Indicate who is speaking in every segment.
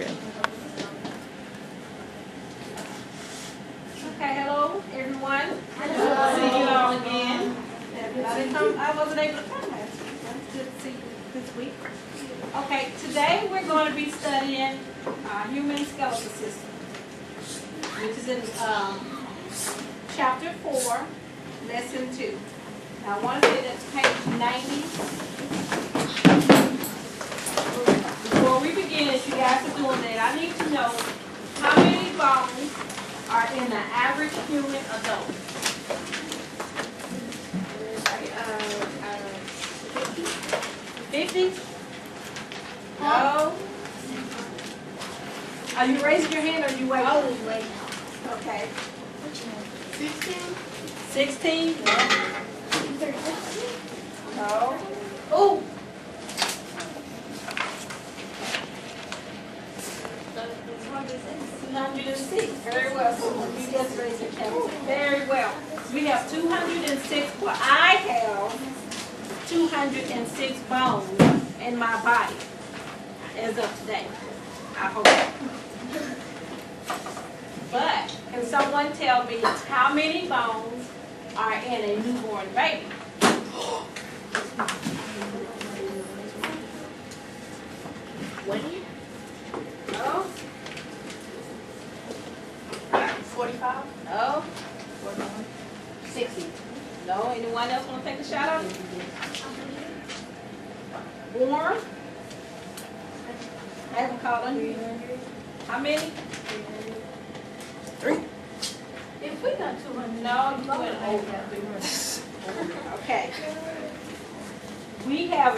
Speaker 1: Okay, hello everyone.
Speaker 2: Hello.
Speaker 1: See you all again. I wasn't able to come last week. It's good to see you this week. Okay, today we're going to be studying human skeletal system, which is in chapter 4, lesson 2. Now I want to say that's page 90. Before we begin, as you guys are doing that, I need to know how many bones are in the average human adult. 50? No. Are you raising your hand or are you waiting?
Speaker 2: I was waiting.
Speaker 1: Okay.
Speaker 2: 16?
Speaker 1: 16? No. No.
Speaker 2: Oh!
Speaker 1: 206. Very well. So you just raised your hand. Very well. We have 206. Well, I have 206 bones in my body as of today. I hope. But can someone tell me how many bones are in a newborn baby? No.
Speaker 2: 45?
Speaker 1: No. 60. No. Anyone else want to take a shot at it? Born? I haven't called on you. How many? 3.
Speaker 2: If we got 200.
Speaker 1: No, you went over. Okay. We have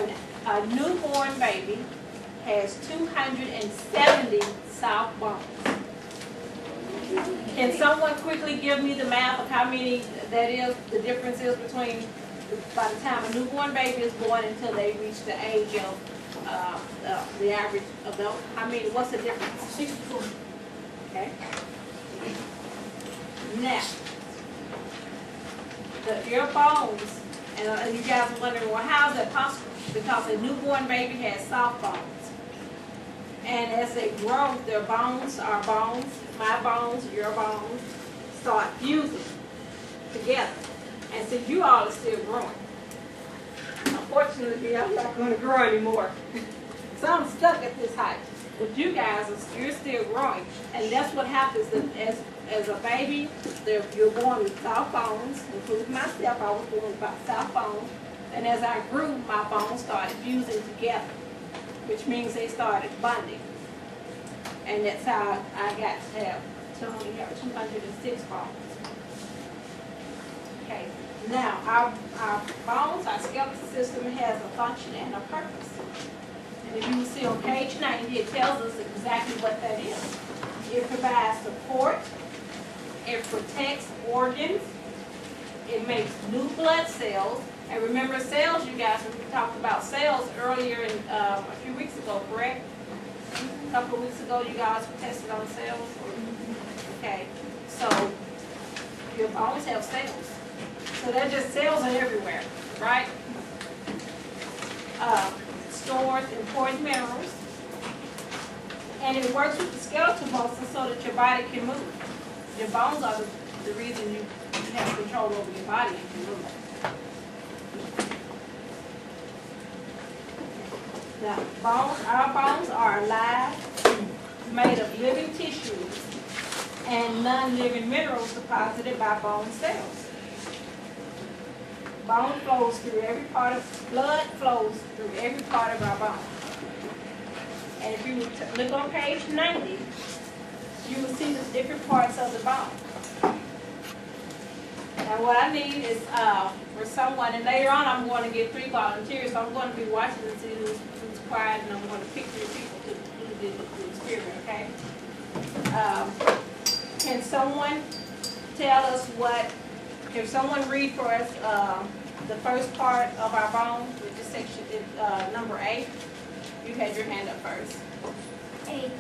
Speaker 1: a newborn baby has 270 soft bones. Can someone quickly give me the math of how many that is, the difference is between by the time a newborn baby is born until they reach the age of the average adult? How many, what's the difference?
Speaker 2: 64.
Speaker 1: Okay. Now, your bones, and you guys are wondering, well, how is that possible? Because a newborn baby has soft bones. And as they grow, their bones, our bones, my bones, your bones, start fusing together. And so you all are still growing. Unfortunately, I'm not going to grow anymore. So I'm stuck at this height. But you guys, you're still growing. And that's what happens as a baby. You're born with soft bones, including myself. I was born with soft bones. And as I grew, my bones started fusing together, which means they started bonding. And that's how I got to have 206 bones. Okay. Now, our bones, our skeletal system has a function and a purpose. And if you will see on page 90, it tells us exactly what that is. It provides support. It protects organs. It makes new blood cells. And remember cells, you guys, we talked about cells earlier in, a few weeks ago, correct? A couple of weeks ago, you guys tested on cells? Okay, so your bones have cells. So they're just cells are everywhere, right? Stores important minerals. And it works with the skeletal muscles so that your body can move. Your bones are the reason you have control over your body and can move. Now, our bones are alive, made of living tissues and non-living minerals deposited by bone cells. Blood flows through every part of our bone. And if you look on page 90, you will see the different parts of the bone. Now what I need is for someone, and later on I'm going to get 3 volunteers, so I'm going to be watching and see who's quiet, and I'm going to pick 3 people to do the experiment, okay? Can someone tell us if someone read for us the first part of our bone, which is section number 8? You had your hand up first.
Speaker 2: A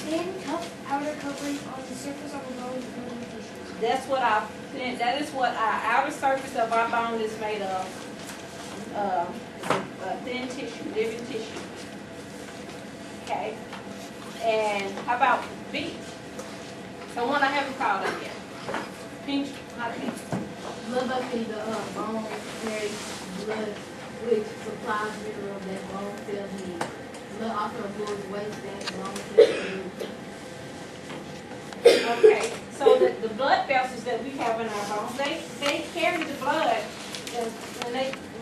Speaker 2: thin, tough outer covering on the surface of the bone with living tissues.
Speaker 1: That is what our outer surface of our bone is made of. Thin tissue, living tissue. Okay. And how about B? The one I haven't called up yet. Pink, not pink.
Speaker 3: Blood vessels, the bone carries blood, which supplies mineral that bone cells need. Blood also absorbs waste that bone cells need.
Speaker 1: Okay, so the blood vessels that we have in our bones, they carry the blood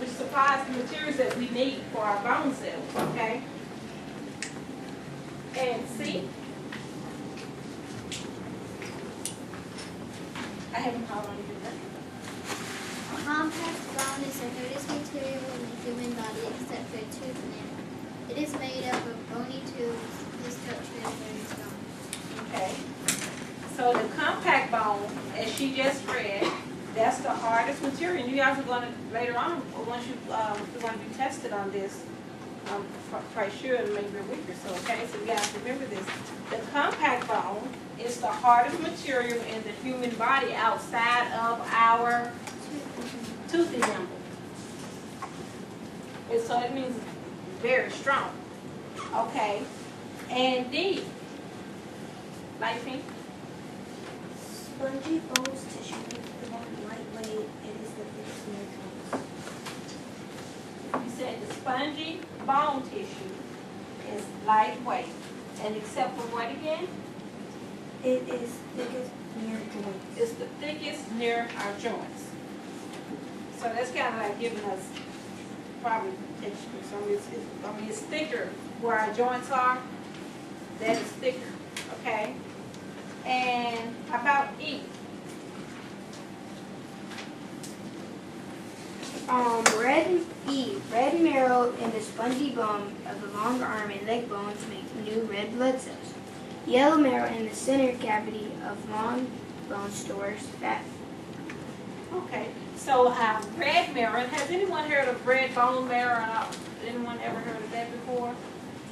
Speaker 1: which supplies the materials that we need for our bone cells, okay? And C, I haven't called on you yet.
Speaker 4: Compact bone is the hardest material in the human body except for tooth and nail. It is made up of bony tubes. The structure is very strong.
Speaker 1: Okay. So the compact bone, as she just read, that's the hardest material. And you guys are going to, later on, once you're going to be tested on this, I'm quite sure in maybe a week or so, okay? So you guys remember this. The compact bone is the hardest material in the human body outside of our tooth enamel. And so it means very strong. Okay. And D, light pink.
Speaker 2: Spongy bones tissue makes the bone lightweight. It is the thickest nerve bones.
Speaker 1: You said the spongy bone tissue is lightweight. And except for what again?
Speaker 2: It is thickest near joints.
Speaker 1: It's the thickest near our joints. So that's kind of like giving us probably texture. So it's thicker where our joints are. That is thicker, okay? And how about E?
Speaker 2: Red marrow and the spongy bone of the long arm and leg bones make new red blood cells. Yellow marrow in the center cavity of long bone stores fat.
Speaker 1: Okay, so red marrow. Has anyone heard of red bone marrow? Anyone ever heard of that before?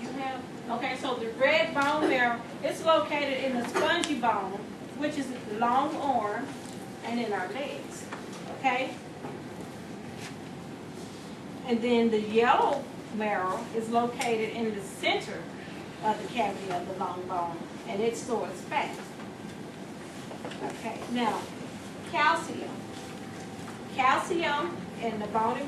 Speaker 1: You have? Okay, so the red bone marrow, it's located in the spongy bone, which is the long arm and in our legs. Okay? And then the yellow marrow is located in the center of the cavity of the long bone, and it stores fat. Okay, now, calcium. Calcium in the bony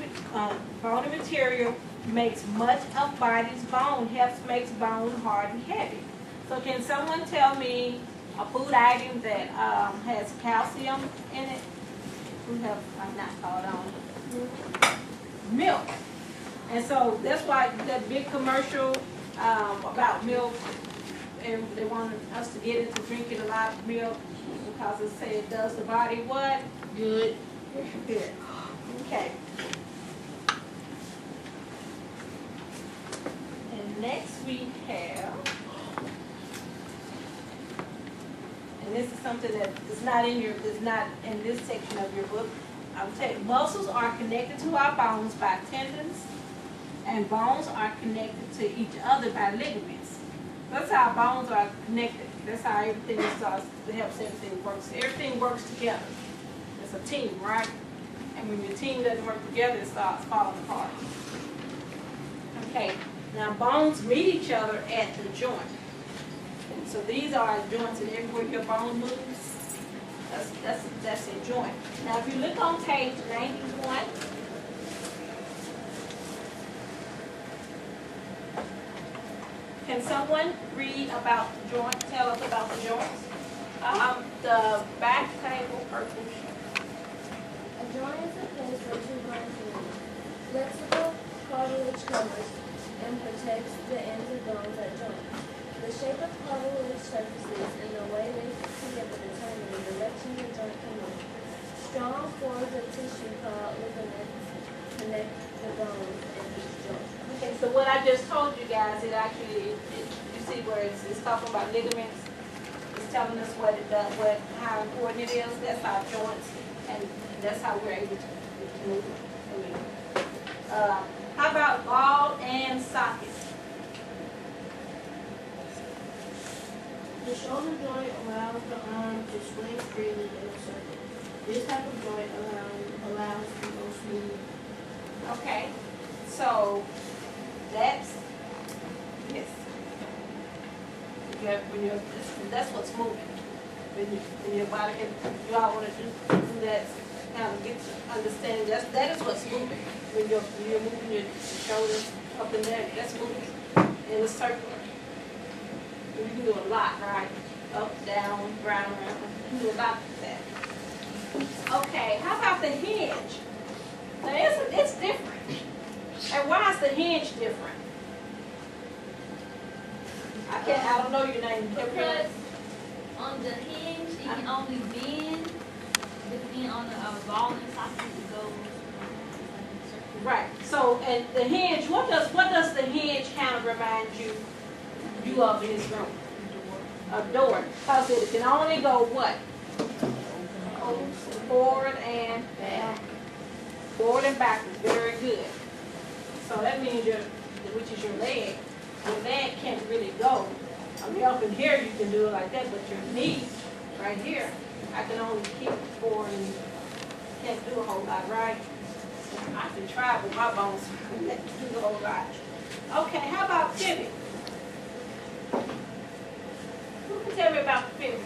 Speaker 1: material makes much of body's bone, makes bone hard and heavy. So can someone tell me a food item that has calcium in it? Who have I'm not called on? Milk. And so that's why that big commercial about milk, and they want us to get into drinking a lot of milk because it says it does the body what?
Speaker 3: Good.
Speaker 1: Good. Okay. And next we have, and this is something that is not in this section of your book. I would say muscles are connected to our bones by tendons, and bones are connected to each other by ligaments. That's how bones are connected. That's how everything starts to help everything works. Everything works together. It's a team, right? And when your team doesn't work together, it starts falling apart. Okay, now bones meet each other at the joint. So these are joints, and everywhere your bone moves, that's a joint. Now if you look on page 91, can someone read about the joint, tell us about the joints? The back table, purple.
Speaker 5: A joint is a place where two bones meet. Flexible cartilage covers and protects the ends of bones at joints. The shape of cartilage surfaces and the way they fit together determine the direction the joint can move. Strong cords of tissue called ligaments connect the bones in each joint.
Speaker 1: Okay, so what I just told you guys, it actually, you see where it's talking about ligaments. It's telling us what it does, how important it is. That's our joints, and that's how we're able to move. How about ball and socket?
Speaker 3: The shoulder joint allows the arm to swing freely in a circle. This type of joint allows the most movement.
Speaker 1: Okay, so that's this. that's what's moving. When your body can, you all want to do that, kind of get to understand, that is what's moving. When you're moving your shoulders up and down, that's moving in a circle. You can do a lot, right? Up, down, round, around. You can do a lot with that. Okay, how about the hinge? Now it's different. And why is the hinge different? I don't know your name.
Speaker 3: Because on the hinge, it can only bend, but then on the ball and socket, it goes.
Speaker 1: Right. So, and the hinge, what does the hinge kind of remind you of in this room? A door. Because it can only go what? Forward and back. Forward and backwards. Very good. So that means which is your leg can't really go. I mean, up in here you can do it like that, but your knee right here, I can only keep forward and can't do a whole lot, right? I can try with my bones, do a whole lot. Okay, how about pivot? Who can tell me about the pivot?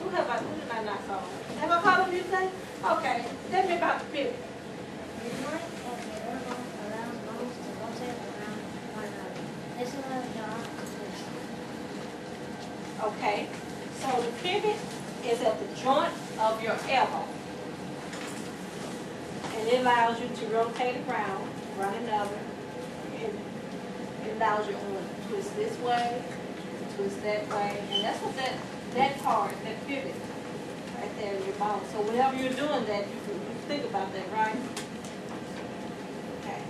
Speaker 1: Who did I not call? Have I called them you today? Okay, tell me about the pivot. Okay, so the pivot is at the joint of your elbow. And it allows you to rotate around, run another, and it allows you to twist this way, twist that way, and that's what that part, that pivot, right there in your bone. So whenever you're doing that, you think about that, right? Okay.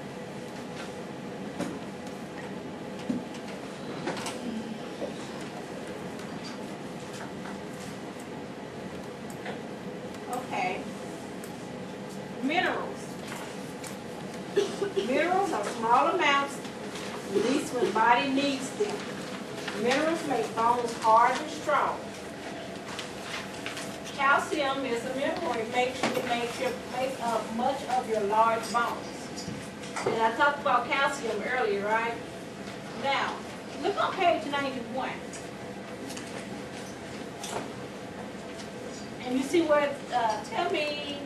Speaker 1: Okay. Minerals. Minerals are small amounts released when body needs them. Minerals make bones hard and strong. Calcium is a mineral. It makes up much of your large bones. And I talked about calcium earlier, right? Now, look on page 91. And you see where, tell me,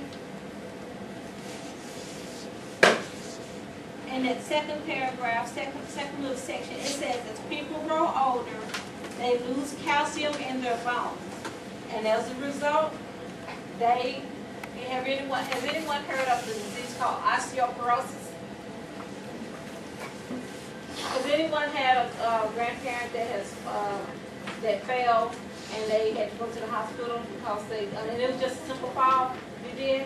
Speaker 1: in that second paragraph, second little section, it says as people grow older, they lose calcium in their bones. And as a result, has anyone heard of the disease called osteoporosis? Has anyone had a grandparent that fell and they had to go to the hospital because and it was just a simple fall? You did?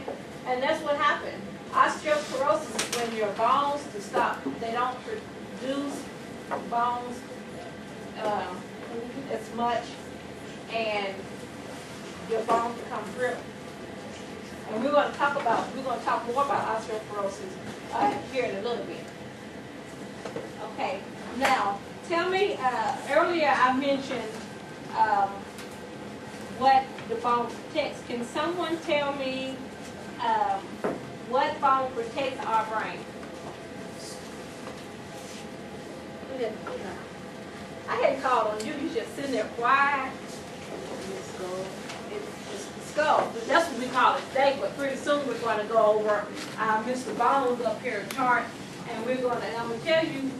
Speaker 1: And that's what happened. Osteoporosis is when your bones they don't produce bones as much, and your bones become brittle. And we're going to talk more about osteoporosis here in a little bit. Okay, now tell me, earlier I mentioned what the bone protects. Can someone tell me what bone protects our brain? I hadn't called on you. You just sitting there quiet. It's the skull. That's what we call it today, but pretty soon we're going to go over Mr. Bones up here chart, and I'm going to tell you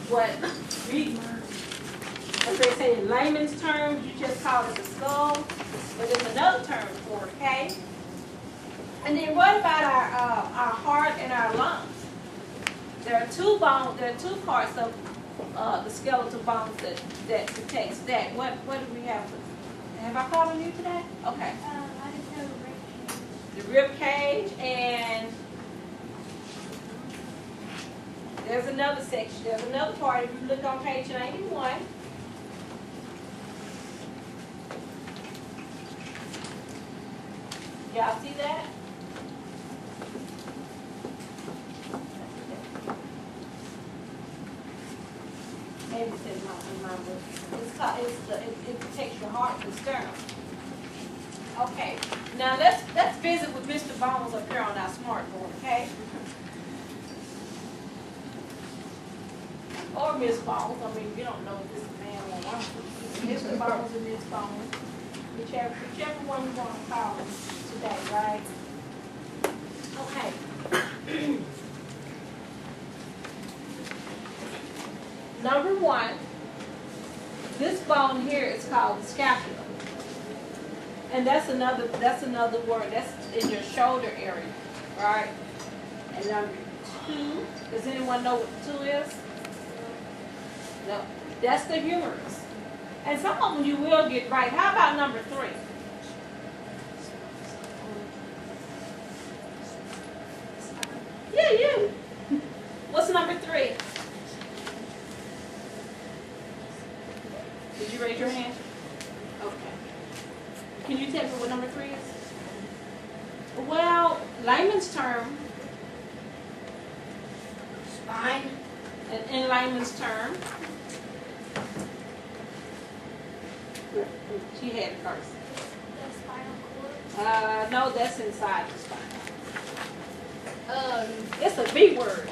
Speaker 1: what as they say in layman's terms, you just call it the skull, but there's another term for it, okay? And then what about our heart and our lungs? There are two parts of the skeletal bones that protects that. What do we have? Have I called on you today? Okay.
Speaker 4: I just know
Speaker 1: The rib cage, and there's another section. There's another part. If you look on page 91. Y'all see that? Maybe it says in my book. It protects your heart and sternum. Okay, now let's visit with Mr. Bones up here on our smartboard, okay? Or Miss Bones. I mean, you don't know if this is a man or a woman. It's the bones in this bone. Whichever one you want to call them today, right? Okay. Number one, this bone here is called the scapula. And that's another word. That's in your shoulder area, right? And number two, does anyone know what two is? No. That's the humerus. And some of them you will get right. How about number three? Yeah, you. What's number three? Did you raise your hand? Okay. Can you tell me what number three is? Well, layman's term,
Speaker 2: Spine.
Speaker 1: in layman's term, she had it first.
Speaker 4: The spinal cord.
Speaker 1: No, that's inside the spine. It's a B word.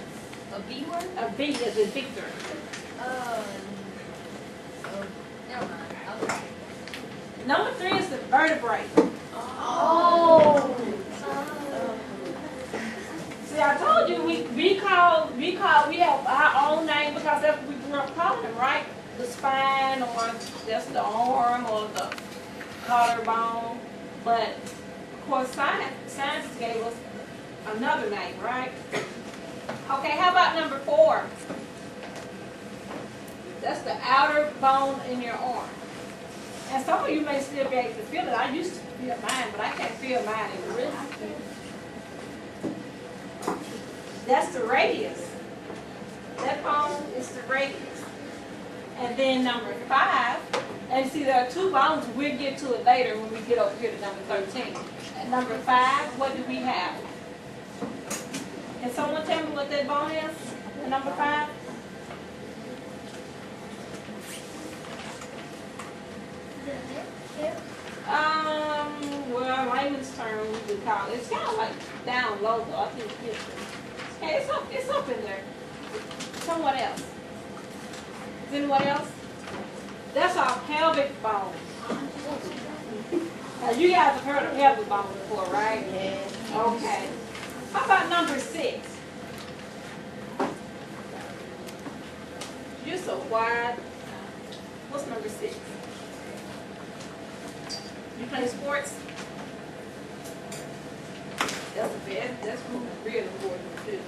Speaker 3: A B word?
Speaker 1: A B is in Victor.
Speaker 3: Never mind. Okay.
Speaker 1: Number three is the vertebrae.
Speaker 2: Oh.
Speaker 1: See, I told you we have our own name because that's what we grew up calling them, right? The spine, or just the arm, or the collarbone. But of course, science gave us another name, right? Okay, how about number four? That's the outer bone in your arm. And some of you may still be able to feel it. I used to feel mine, but I can't feel mine in the wrist. That's the radius. That bone is the radius. And then number five, and see there are two bones, we'll get to it later when we get over here to number 13. At number five, what do we have? Can someone tell me what that bone is? The number five? Well, layman's term we would call it. It's kind of like down low though. I think it's up in there. Someone else. Is anyone else? That's our pelvic bone. Now, you guys have heard of pelvic bone before, right?
Speaker 2: Yeah.
Speaker 1: Okay. How about number 6? You're so quiet. What's number 6? You play sports? That's real important too.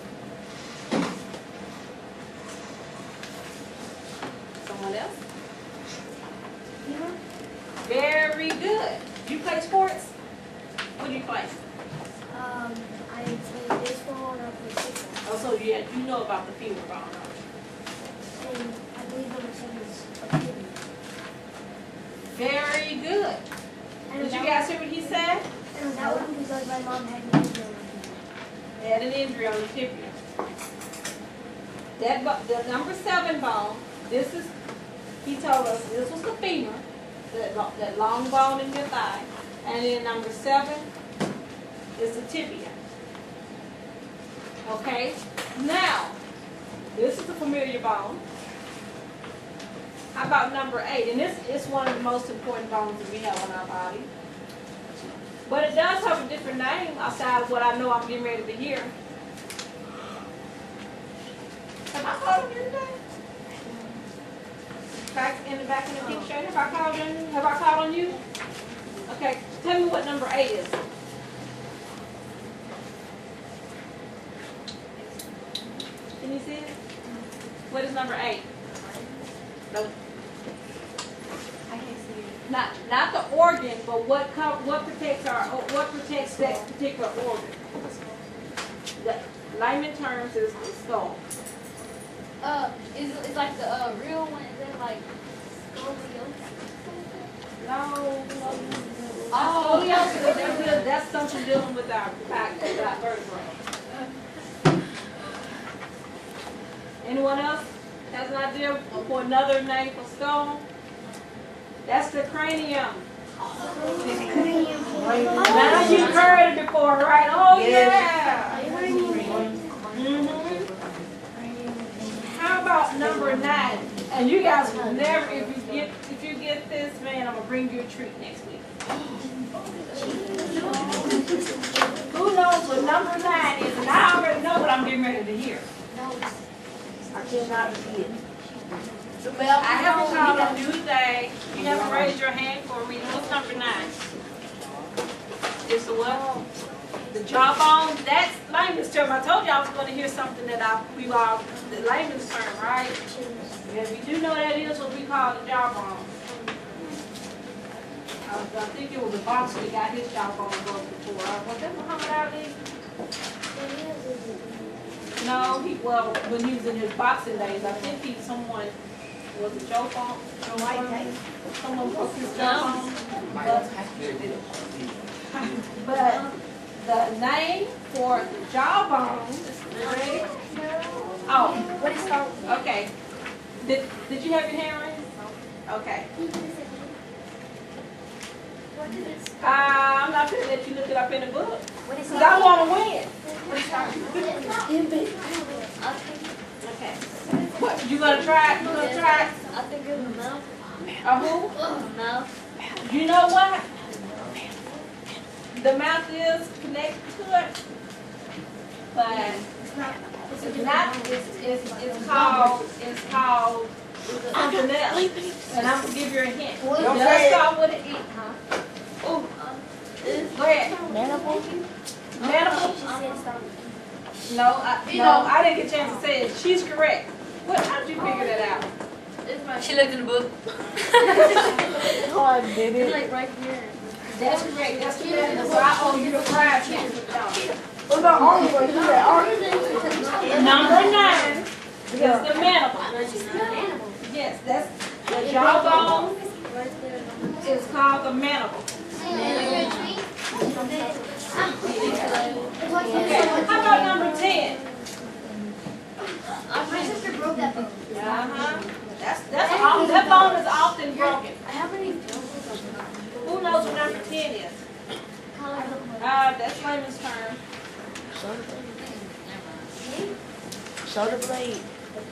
Speaker 1: Someone else?
Speaker 2: Yeah.
Speaker 1: Very good. You play sports? What do you play?
Speaker 5: I play baseball and I play football.
Speaker 1: Oh, so you know about the femur bone, don't you?
Speaker 5: And I believe number 7 is a kidney.
Speaker 1: Very good. Did you guys hear what he said?
Speaker 5: And that one because my mom had an injury on her tibia.
Speaker 1: Had an injury on the tibia. The number 7 bone, he told us this was the femur, that long bone in your thigh. And then number 7 is the tibia. Okay? Now, this is a familiar bone. How about number 8? And this is one of the most important bones that we have on our body. But it does have a different name outside of what I know I'm getting ready to hear. Have I called on you today? Back in the pink shirt, have I called on you? Have I called on you? Okay, tell me what number 8 is. Can you see it? What is number 8? No.
Speaker 2: I can't see it.
Speaker 1: Not the organ, but what protects that particular organ. The layman terms is the skull.
Speaker 3: Is like the real one? Is it like scoliosis?
Speaker 1: No. Oh, that's something dealing with our vertebrae. Anyone else has an idea for another name for skull? That's the cranium. Now you've heard it before, right? Oh yeah. How about number 9? And you guys will never, if you get Yes, man, I'm gonna bring you a treat next week. Who knows what number 9 is? And I already know what I'm getting ready to hear. I cannot forget. I haven't called on you today. You haven't raised your hand for a reason. What's number 9? It's the what? The jawbone. That's layman's term. I told you I was going to hear something that the layman's term, right? Yeah, if you do know that is what we call the jawbone. I think it was a boxer that got his jawbone broke before. Was that Muhammad Ali? No, when he was in his boxing days, I think someone was a jawbone. Someone broke his jawbone. But the name for the jawbone, you ready? Oh, what is it called? Okay. Did you have your hand raised? Okay. I'm not going to let you look it up in the book. Because I want to win. Okay. What, you going to try it? You going to try it?
Speaker 4: I think it's a mouth.
Speaker 1: A who?
Speaker 4: Mouth.
Speaker 1: You know what? The mouth is connected to it. But it's not, it's called something else. And I'm going to give you a hint. Let's start with an E. Oh. Go ahead.
Speaker 5: Manifold?
Speaker 1: Manifold? No, I didn't get a chance to say it. She's correct. How did you figure that out?
Speaker 4: She looked in the book.
Speaker 5: Oh, I did
Speaker 4: It's
Speaker 5: it.
Speaker 4: like right here.
Speaker 1: That's correct. That's correct. So I owe you a prize.
Speaker 5: What about arms? What is that? Arms?
Speaker 1: Number 9 is the mandible. Yes, that's the jawbone. It's called the mandible. Okay. How about number 10?
Speaker 4: My sister broke that bone.
Speaker 1: That bone is often broken.
Speaker 4: How many?
Speaker 1: Who knows what number 10 is? That's layman's term.
Speaker 5: Shoulder blade.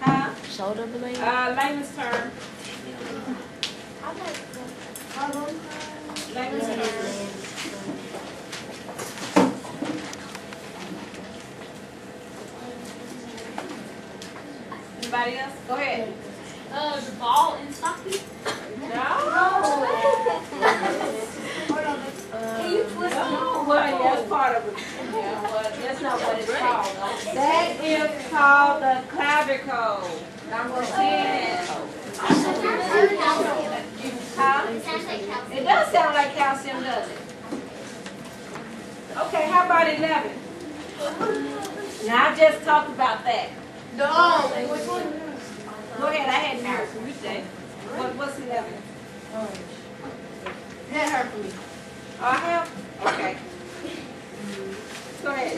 Speaker 1: Huh?
Speaker 5: Shoulder blade.
Speaker 1: Layman's term. Layman's term. Anybody else? Go ahead.
Speaker 4: The ball in soccer.
Speaker 1: No. Well, that's part of it. Yeah, well, that's not what it's called. That is called the clavicle. Number 10. Huh? It does sound like calcium, does it? Okay, how about 11? Now, I just talked about that.
Speaker 3: No, which one?
Speaker 1: Go ahead, I had nerves. You say. What's 11?
Speaker 3: That hurt for me.
Speaker 1: Oh, I have? Okay. Go ahead.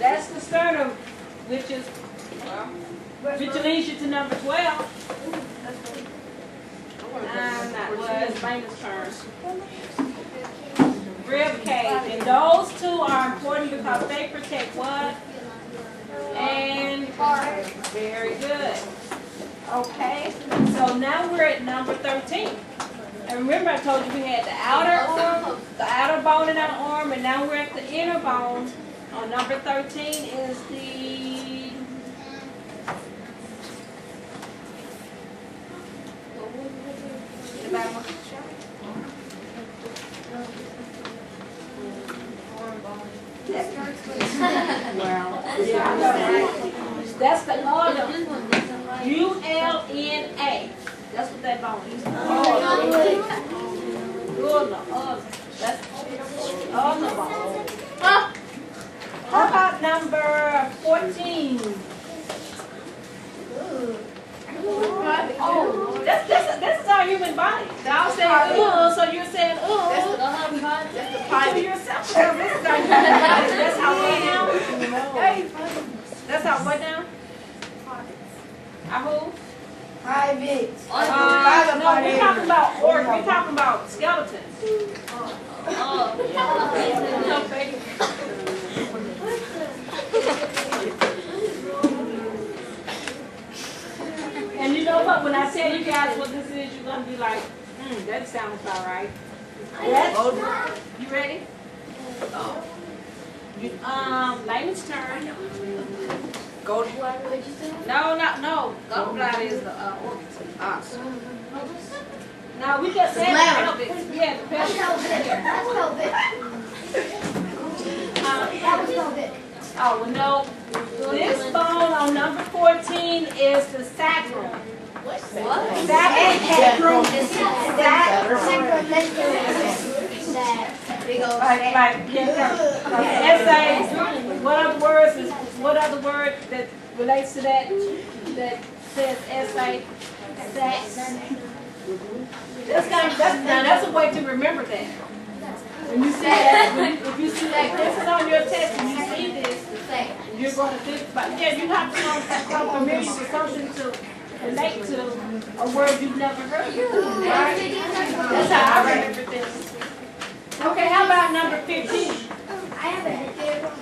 Speaker 1: That's the sternum, which leads you to number 12. It's famous term. Rib cage. And those two are important because they protect what? And heart. Very good. Okay. So now we're at number 13. And remember I told you we had the outer arm, the outer bone in our arm, and now we're at the inner bone. On number 13 is the that's the ulna. U-L-N-A. That's what that bone is. Ulna. That's ulna bone. How about number 14? Oh, this is our human body. I was saying so you're saying
Speaker 3: That's the
Speaker 1: to
Speaker 3: pilot.
Speaker 1: yourself. Well, this is our human body. That's how way down. That's how way down. Who?
Speaker 5: Private.
Speaker 1: No, we're talking about organs. We're talking about skeletons. And you know what? When I tell you guys what this is, you're gonna be like, That sounds about right. Yes? You ready? Layman's turn.
Speaker 6: Gold.
Speaker 1: No. Gallbladder is the ox. No, we just said the pelvic. Yeah, the pelvic.
Speaker 4: That's pelvic. That was pelvic.
Speaker 1: Oh, well, no. This bone on number 14 is the sacrum.
Speaker 6: What?
Speaker 1: Sacrum. Essay. What other word that relates to that says essay? That's a way to remember that. When you see that, if you see that this is on your test and you see this, you're going to think about you have to become familiar with something to relate to a word you've never heard before, right? That's how I remember things. Okay, how about number 15?
Speaker 4: I have a head there.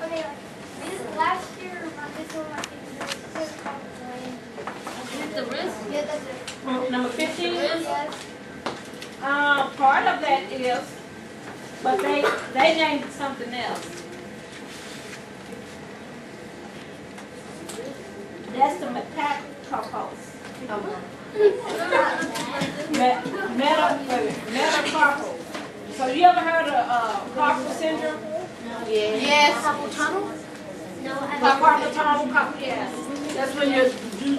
Speaker 4: Okay, this last year, this one, I think
Speaker 3: The wrist?
Speaker 4: yeah, that's it.
Speaker 1: Number 15?
Speaker 4: Yes.
Speaker 1: Part of that is, but they named it something else. That's the metacarpals. Metacarpal. So you ever heard of carpal syndrome?
Speaker 6: Yes.
Speaker 4: No,
Speaker 1: Carpal tunnel, yes. That's when you do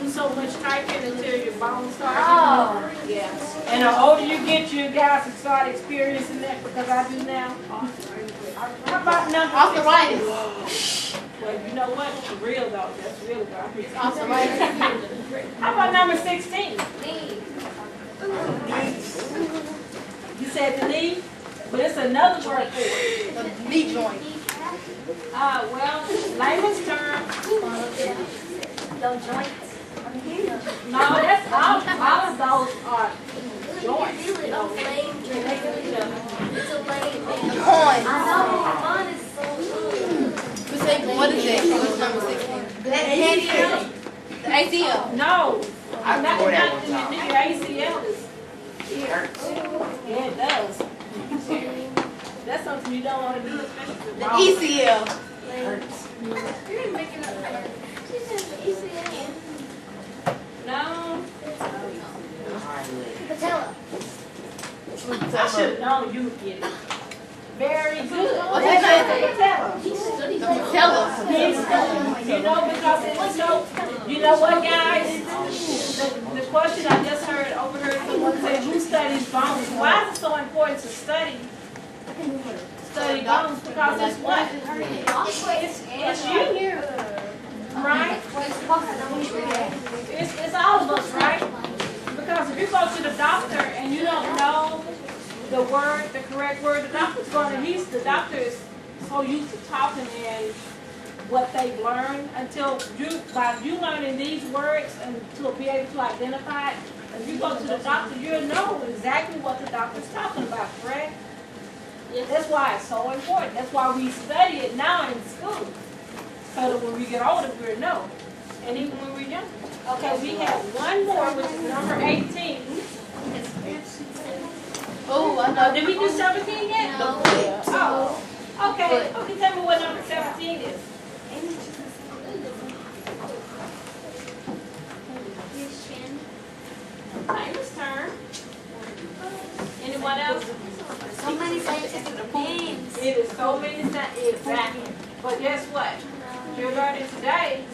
Speaker 1: so much typing until your bones start. Yeah. And the older you get, you guys will start experiencing that because I do now. How about number
Speaker 6: Arthritis.
Speaker 1: Well, you know what? For real though, that's real though.
Speaker 6: Arthritis.
Speaker 1: How about number 16? You said the knee, but it's another word for it.
Speaker 6: The knee joint.
Speaker 1: Well, layman's term.
Speaker 2: No joints.
Speaker 1: No, that's all of those are joints.
Speaker 4: It's a lame.
Speaker 6: Horn.
Speaker 4: I know, mine is so
Speaker 6: What is it? What's number 16? The ACL.
Speaker 1: No, not in your ACL is here. Yeah, it does. That's something you don't want to do, especially with
Speaker 6: The
Speaker 1: wrong.
Speaker 6: ECL.
Speaker 4: You're making up for it. She says ECL.
Speaker 1: No,
Speaker 4: Patella.
Speaker 1: I should have known you would get it. Very good.
Speaker 6: What's
Speaker 1: That's
Speaker 6: that?
Speaker 1: the
Speaker 6: Tell us.
Speaker 1: You know, because it's so, you know what, guys? The question I just overheard someone say, who studies bones? Why is it so important to study bones? Because it's what? It's you, right? It's all of us, right? Because if you go to the doctor and you don't know the correct word, the doctor is so used to talking and what they've learned by you learning these words and to be able to identify it. If you go to the doctor, you'll know exactly what the doctor's talking about, correct? That's why it's so important. That's why we study it now in school. So that when we get older, we'll know. And even when we're young. Okay, we have one more, which is number 18.
Speaker 6: Oh, I know.
Speaker 1: Did we do 17 yet?
Speaker 4: No.
Speaker 1: Oh, okay. Okay, tell me what number 17 is. Timer's turn. Anyone else?
Speaker 4: So many scientific names.
Speaker 1: It is so many times, exactly. But guess what? You're learning today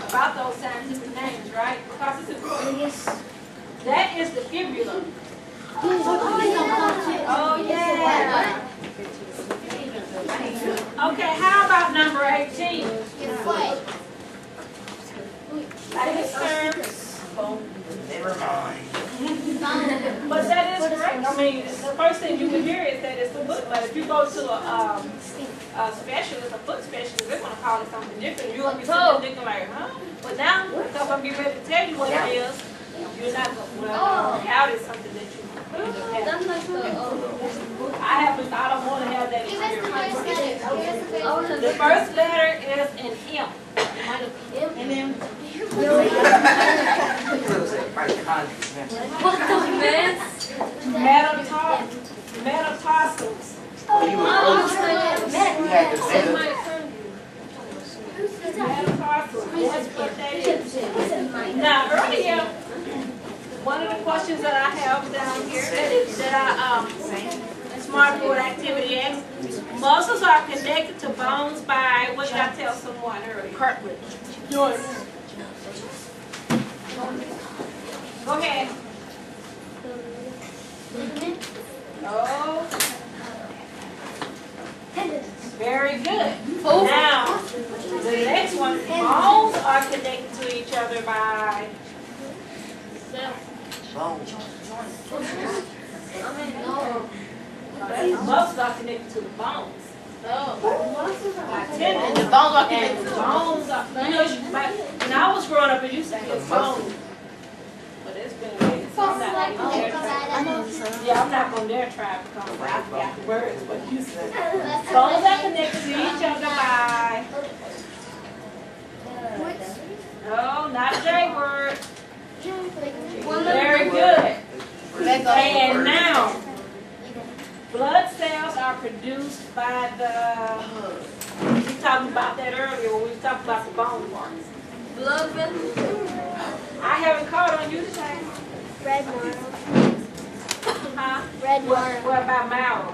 Speaker 1: about those scientific names, right? Because it's important. That is the fibula. Oh, yeah. Okay, how about number 18? Ladies' turn.
Speaker 7: Never mind.
Speaker 1: But that is correct. I mean, the first thing you can hear is that it's the foot. But if you go to a specialist, a foot specialist, they're going to call it something different. You're going to be sitting there thinking like, huh? But now, because I'm getting ready to tell you what it is, you're not going to, well, out is something that you have.
Speaker 3: That's like the,
Speaker 1: I don't want to have that
Speaker 4: Give us the
Speaker 1: experience.
Speaker 4: first letter.
Speaker 1: The first letter is an M.
Speaker 6: And then
Speaker 3: what the mess?
Speaker 1: down here that Smart Board Activity X. Muscles are connected to bones by, what did I tell someone earlier? Cartilage. Yours. Go ahead. Oh. Very good. Now, the next one, bones are connected to each other by muscles are connected to the bones. By tendons.
Speaker 6: The bones are
Speaker 1: And
Speaker 6: connected.
Speaker 1: bones are, you know, when I was growing up, it used to be bones. But it's been a minute, so I'm not going to dare try. Yeah, I'm not going to dare try to come back. I forgot the words, but you said. Bones are connected to each other by, no, not J word. Very good. And now, blood cells are produced by the, we talked about that earlier when we talked about the bone parts.
Speaker 6: Blood vessels.
Speaker 1: I haven't called on you today.
Speaker 5: Red marrow.
Speaker 1: Huh?
Speaker 5: Red
Speaker 1: What about marrow?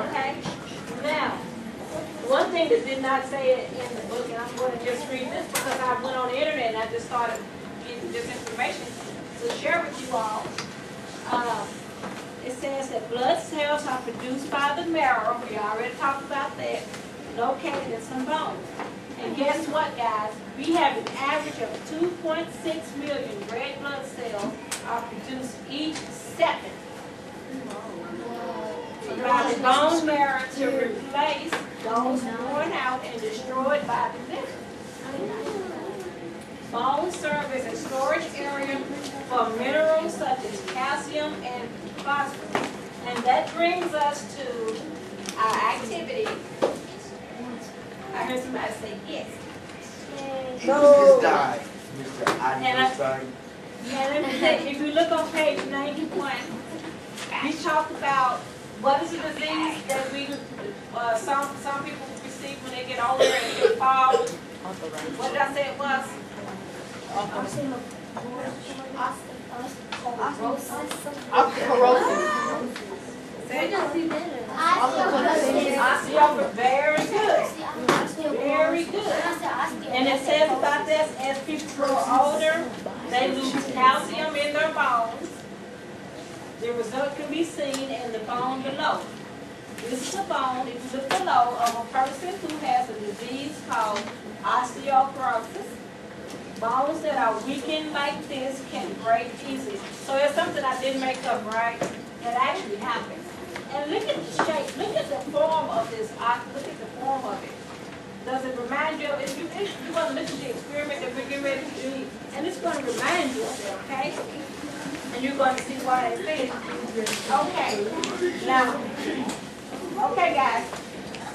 Speaker 1: Okay. Now, one thing that did not say it in the book, and I'm going to just read this because I went on the internet and I just started getting this information to share with you all. It says that blood cells are produced by the marrow. We already talked about that. Located in some bones. And guess what, guys? We have an average of 2.6 million red blood cells are produced each second by the bone marrow to replace those worn out and destroyed by the liver. Bones serve as a storage area for minerals such as calcium and phosphorus. And that brings us to our activity. I heard somebody say yes.
Speaker 8: He just died.
Speaker 1: And let me say, if you look on page 91, we talked about what is the disease that we some people receive when they get older and they fall. What did I say it was? Osteoporosis. Very good. Very good. And it says about this, as people grow older, they lose calcium in their bones. The result can be seen in the bone below. This is the bone, if you look below, of a person who has a disease called osteoporosis. Bones that are weakened like this can break easily. So it's something I didn't make up, right? That actually happens. And look at the shape, look at the form of this, look at the form of it. Does it remind you of, if you want to look at the experiment that we're getting ready to do, and it's going to remind you of it, okay? And you're going to see why they say it. Okay, now, okay guys,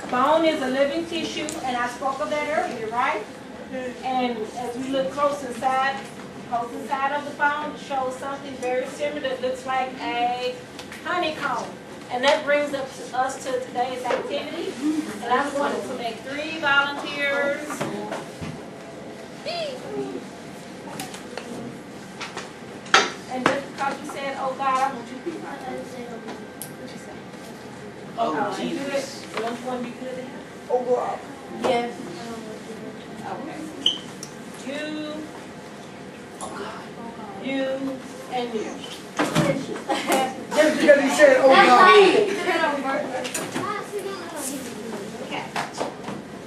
Speaker 1: bone is a living tissue, and I spoke of that earlier, right? And as we look close inside of the bone, it shows something very similar that looks like a honeycomb. And that brings us to today's activity. And I'm going to select 3 volunteers. And just because you said, oh God, I want you to be my what you say?
Speaker 8: Oh,
Speaker 1: You
Speaker 8: Jesus.
Speaker 1: good? You want to be good at it?
Speaker 6: Overall. Yes.
Speaker 1: Okay. You, and you.
Speaker 8: Just because you said, oh, God.
Speaker 1: Okay.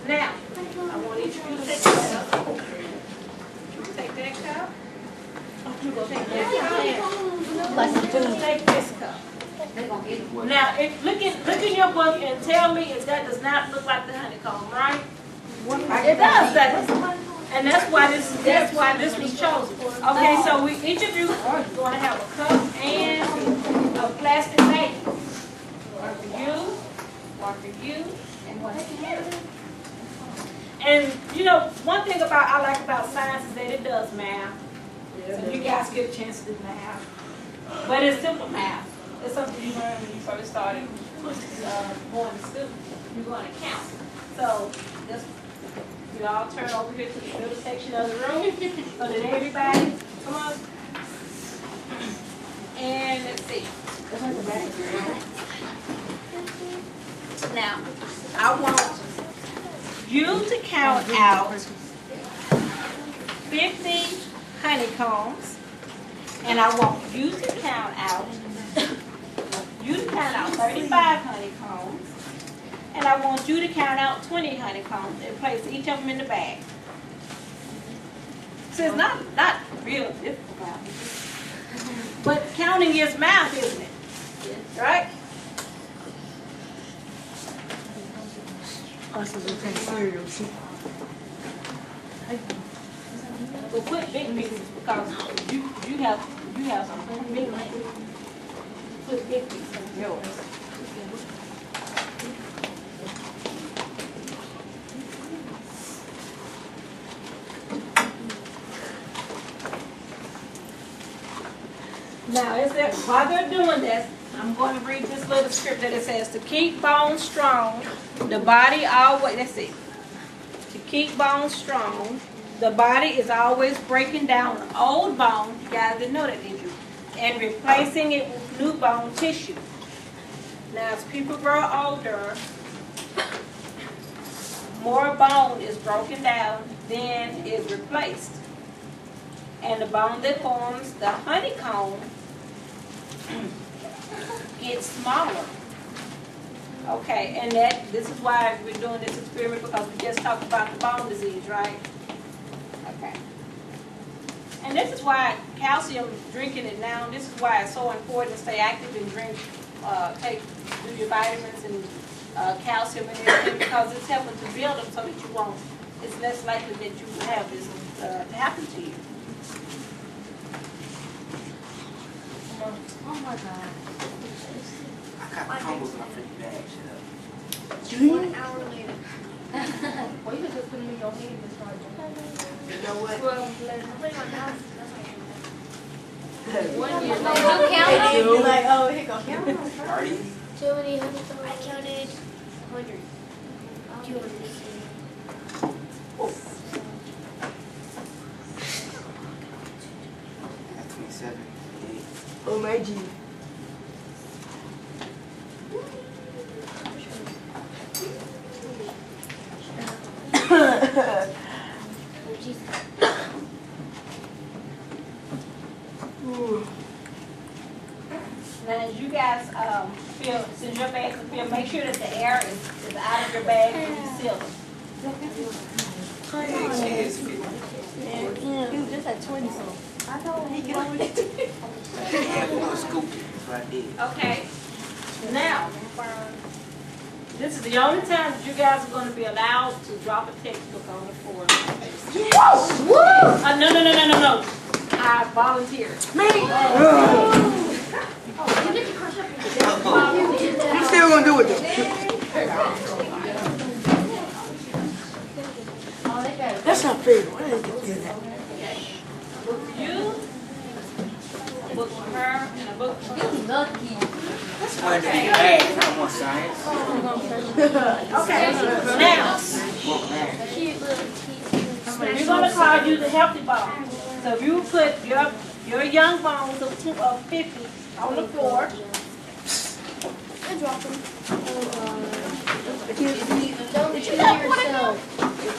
Speaker 1: Now, I want each of you to take that cup. Take that cup. You go take that cup. Like take this cup. Now, look in your book and tell me if that does not look like the honeycomb, right? It does, doesn't it? And that's why this was chosen. Okay, so each of you are going to have a cup and a plastic bag. One for you, and one for you. And you know, one thing I like about science is that it does math. So you guys get a chance to do math. But it's simple math. It's something you learn when you first started going to school. You're going to count. So just you all turn over here to the middle section of the room so that everybody, come on. And let's see. Now, I want you to count out 50 honeycombs, and I want you to count out 35 honeycombs, and I want you to count out 20 honeycombs and place each of them in the bag. So it's not real difficult, but counting is math, isn't it? Right? Well, put big pieces because you have some big ones. Put big pieces of yours. Now, while they're doing this, I'm going to read this little script that it says, to keep bones strong, the body always, let's see. To keep bones strong, the body is always breaking down old bone, you guys didn't know that, did you? And replacing it with new bone tissue. Now, as people grow older, more bone is broken down than is replaced. And the bone that forms the honeycomb gets smaller. Okay, and this is why we're doing this experiment, because we just talked about the bone disease, right? Okay. And this is why calcium, drinking it now, this is why it's so important to stay active and drink, do your vitamins and calcium and everything, because it's helping to build them so that you won't, it's less likely that you will have this happen to you.
Speaker 6: Oh my God.
Speaker 8: I got crumbles in my freaking bag. Shut
Speaker 4: 1 hour later.
Speaker 3: Well, you could just put them in your hand and start jumping.
Speaker 8: up. You know what?
Speaker 3: Well,
Speaker 4: One year
Speaker 6: Don't
Speaker 4: later.
Speaker 6: count them. Be like, oh, here go.
Speaker 8: Party?
Speaker 4: Too many honeycombs. I counted 100. 200.
Speaker 8: That's 27.
Speaker 6: Oh, my G.
Speaker 1: Now, as you guys feel, since your bags are filled, make sure that the air is out of your bag when you seal them.
Speaker 6: He was just at 20, so. I know. He get over it.
Speaker 8: Yeah, we're gonna scoop it. That's what I did.
Speaker 1: Okay. Now, this is the only time that you guys are going to be allowed to drop a textbook on the floor. No. I volunteer.
Speaker 6: He's still gonna do it though. That's not fair. Why did they do that?
Speaker 1: Book for you, a book for her, and a book for him.
Speaker 3: lucky.
Speaker 8: That's one of the bag. I want science.
Speaker 1: Okay. Now, we're going to call you the healthy bone. So if you put your young bones of 50 on the floor.
Speaker 4: I dropped them.
Speaker 3: Don't kill yourself. He's gonna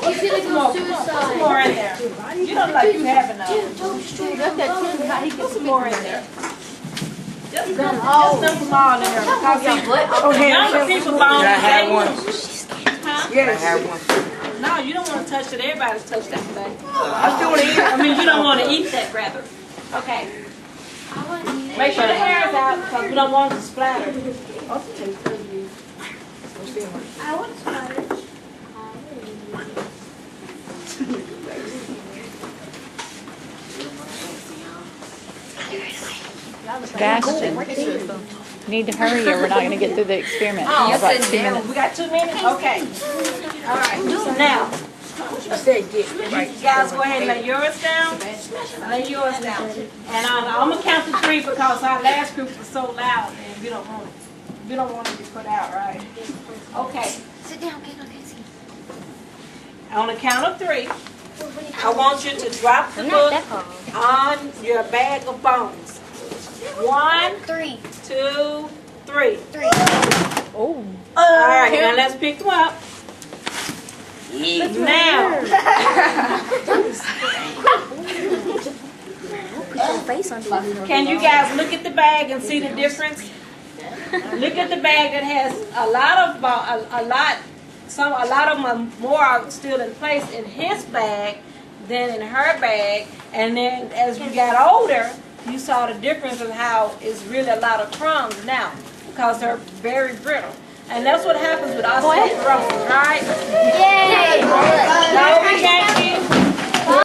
Speaker 1: Put some
Speaker 3: suicide.
Speaker 1: more in there. You don't like you have enough.
Speaker 3: That's that twin how he
Speaker 1: Put
Speaker 3: gets
Speaker 1: some more in there. Just some small in there. Because younger people bones,
Speaker 8: Can I have one?
Speaker 1: Huh?
Speaker 8: Can I have one?
Speaker 1: No, you don't want to touch it. Everybody's touched that thing.
Speaker 8: I still want to eat it.
Speaker 1: I mean, you don't want to eat that, rather. Okay. Make sure the hair is out because we don't want it to splatter.
Speaker 4: I want splatter.
Speaker 9: Bastion, need to hurry or we're not going to get through the experiment.
Speaker 1: Oh,
Speaker 9: We have like 2 minutes.
Speaker 1: we got 2 minutes? Okay. All right. So now, you guys go ahead and lay yours down. Lay yours down. And I'm going to count to 3 because our last group was so loud and we don't want it to be put out, right? Okay.
Speaker 4: Sit down, get on Casey.
Speaker 1: On the count of 3, I want you to drop the book on your bag of bones. 1,
Speaker 4: Three.
Speaker 1: 2, 3.
Speaker 9: Oh.
Speaker 1: All right, now let's pick them up. Now, can you guys look at the bag and see the difference? Look at the bag that has a lot of them are more are still in place in his bag than in her bag. And then as you got older, you saw the difference of how it's really a lot of crumbs now because they're very brittle. And that's what happens with osteoporosis, right?
Speaker 4: Yay!
Speaker 1: No, we can't